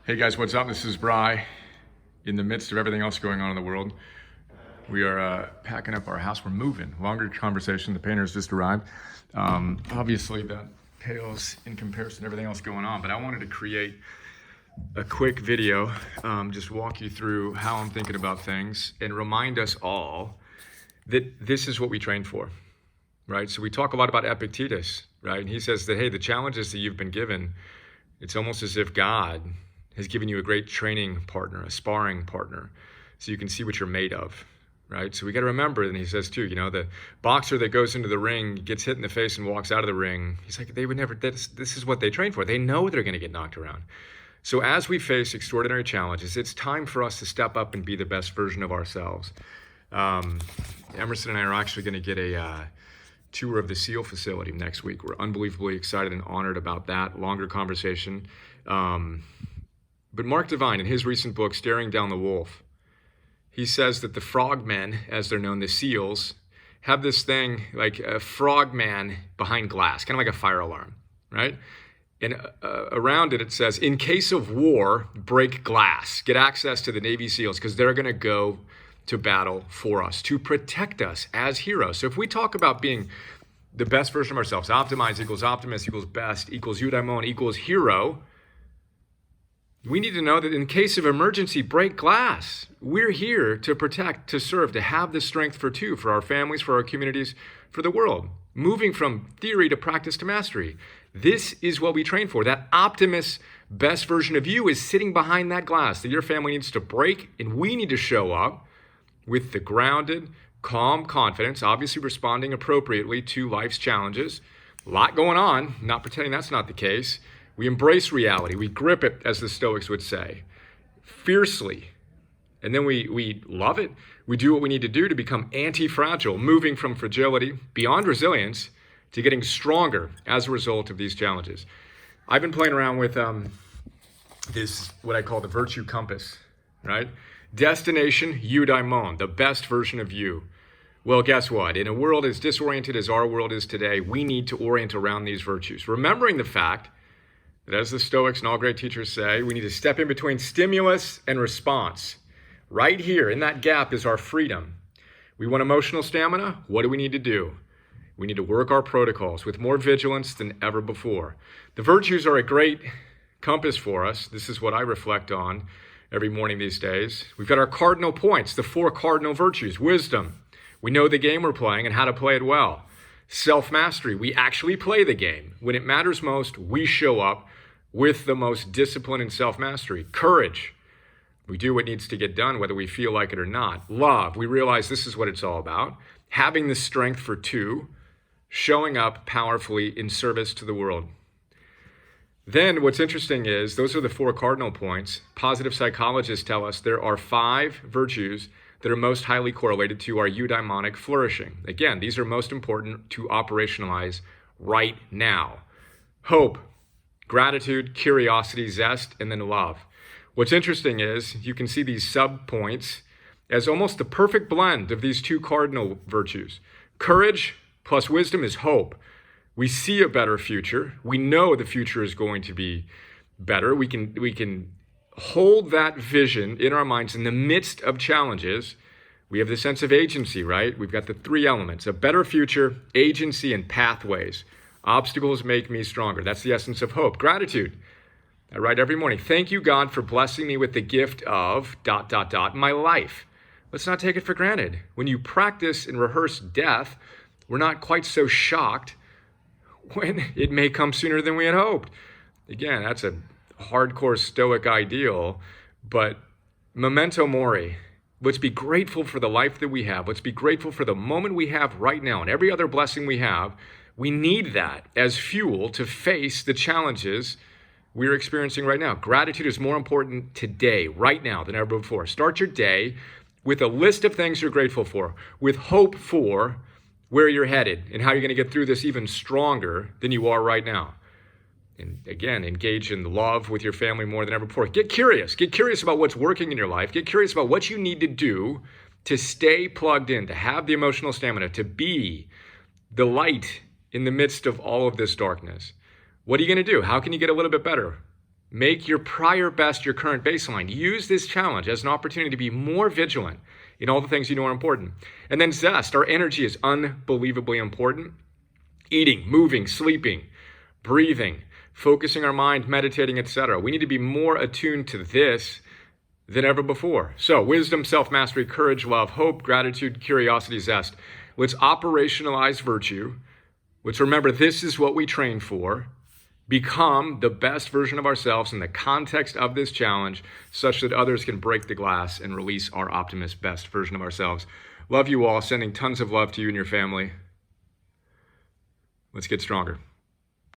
Hey guys, what's up? This is Bry. In the midst of everything else going on in the world, we are packing up our house. We're moving. Longer conversation. The painters just arrived. Obviously, that pales in comparison to everything else going on, but I wanted to create a quick video, just walk you through how I'm thinking about things and remind us all that this is what we train for, right? So we talk a lot about Epictetus, right? And he says that, hey, the challenges that you've been given, it's almost as if God has given you a great training partner, a sparring partner, so you can see what you're made of, right? So we got to remember, and he says too, the boxer that goes into the ring, gets hit in the face and walks out of the ring, he's like, they would never, this is what they train for. They know they're going to get knocked around. So as we face extraordinary challenges, it's time for us to step up and be the best version of ourselves. Emerson and I are actually going to get a tour of the SEAL facility next week. We're unbelievably excited and honored about that. Longer conversation. But Mark Divine, in his recent book, Staring Down the Wolf, he says that the frogmen, as they're known, the SEALs, have this thing like a frogman behind glass, kind of like a fire alarm, right? And around it, it says, in case of war, break glass, get access to the Navy SEALs, because they're going to go to battle for us, to protect us as heroes. So if we talk about being the best version of ourselves, optimize equals optimist equals best equals eudaimon equals hero, we need to know that in case of emergency, break glass. We're here to protect, to serve, to have the strength for our families, for our communities, for the world. Moving from theory to practice to mastery. This is what we train for. That optimist, best version of you is sitting behind that glass that your family needs to break, and we need to show up with the grounded, calm confidence, obviously responding appropriately to life's challenges. A lot going on, not pretending that's not the case. We embrace reality. We grip it, as the Stoics would say, fiercely. And then we love it. We do what we need to do to become anti-fragile, moving from fragility beyond resilience to getting stronger as a result of these challenges. I've been playing around with this, what I call the virtue compass, right? Destination, eudaimon, the best version of you. Well, guess what? In a world as disoriented as our world is today, we need to orient around these virtues, remembering the fact that, as the Stoics and all great teachers say, we need to step in between stimulus and response. Right here, in that gap, is our freedom. We want emotional stamina. What do we need to do? We need to work our protocols with more vigilance than ever before. The virtues are a great compass for us. This is what I reflect on every morning these days. We've got our cardinal points, the 4 cardinal virtues. Wisdom. We know the game we're playing and how to play it well. Self-mastery. We actually play the game. When it matters most, we show up with the most discipline and self-mastery. Courage. We do what needs to get done, whether we feel like it or not. Love. We realize this is what it's all about. Having the strength for 2. Showing up powerfully in service to the world. Then what's interesting is, those are the 4 cardinal points. Positive psychologists tell us there are 5 virtues that are most highly correlated to our eudaimonic flourishing. Again, these are most important to operationalize right now. Hope, gratitude, curiosity, zest, and then love. What's interesting is you can see these sub-points as almost the perfect blend of these 2 cardinal virtues. Courage plus wisdom is hope. We see a better future. We know the future is going to be better. We can hold that vision in our minds in the midst of challenges. We have the sense of agency, right? We've got the 3 elements: a better future, agency, and pathways. Obstacles make me stronger. That's the essence of hope. Gratitude. I write every morning, thank you, God, for blessing me with the gift of ... my life. Let's not take it for granted. When you practice and rehearse death, we're not quite so shocked when it may come sooner than we had hoped. Again, that's a hardcore Stoic ideal, but memento mori. Let's be grateful for the life that we have. Let's be grateful for the moment we have right now and every other blessing we have. We need that as fuel to face the challenges we're experiencing right now. Gratitude is more important today, right now, than ever before. Start your day with a list of things you're grateful for, with hope for where you're headed and how you're going to get through this even stronger than you are right now. And again, engage in love with your family more than ever before. Get curious. Get curious about what's working in your life. Get curious about what you need to do to stay plugged in, to have the emotional stamina, to be the light in the midst of all of this darkness. What are you going to do? How can you get a little bit better? Make your prior best your current baseline. Use this challenge as an opportunity to be more vigilant in all the things you know are important. And then zest, our energy is unbelievably important. Eating, moving, sleeping, breathing, focusing our mind, meditating, etc. We need to be more attuned to this than ever before. So wisdom, self-mastery, courage, love, hope, gratitude, curiosity, zest. Let's operationalize virtue. Let's remember this is what we train for. Become the best version of ourselves in the context of this challenge such that others can break the glass and release our optimist best version of ourselves. Love you all. Sending tons of love to you and your family. Let's get stronger.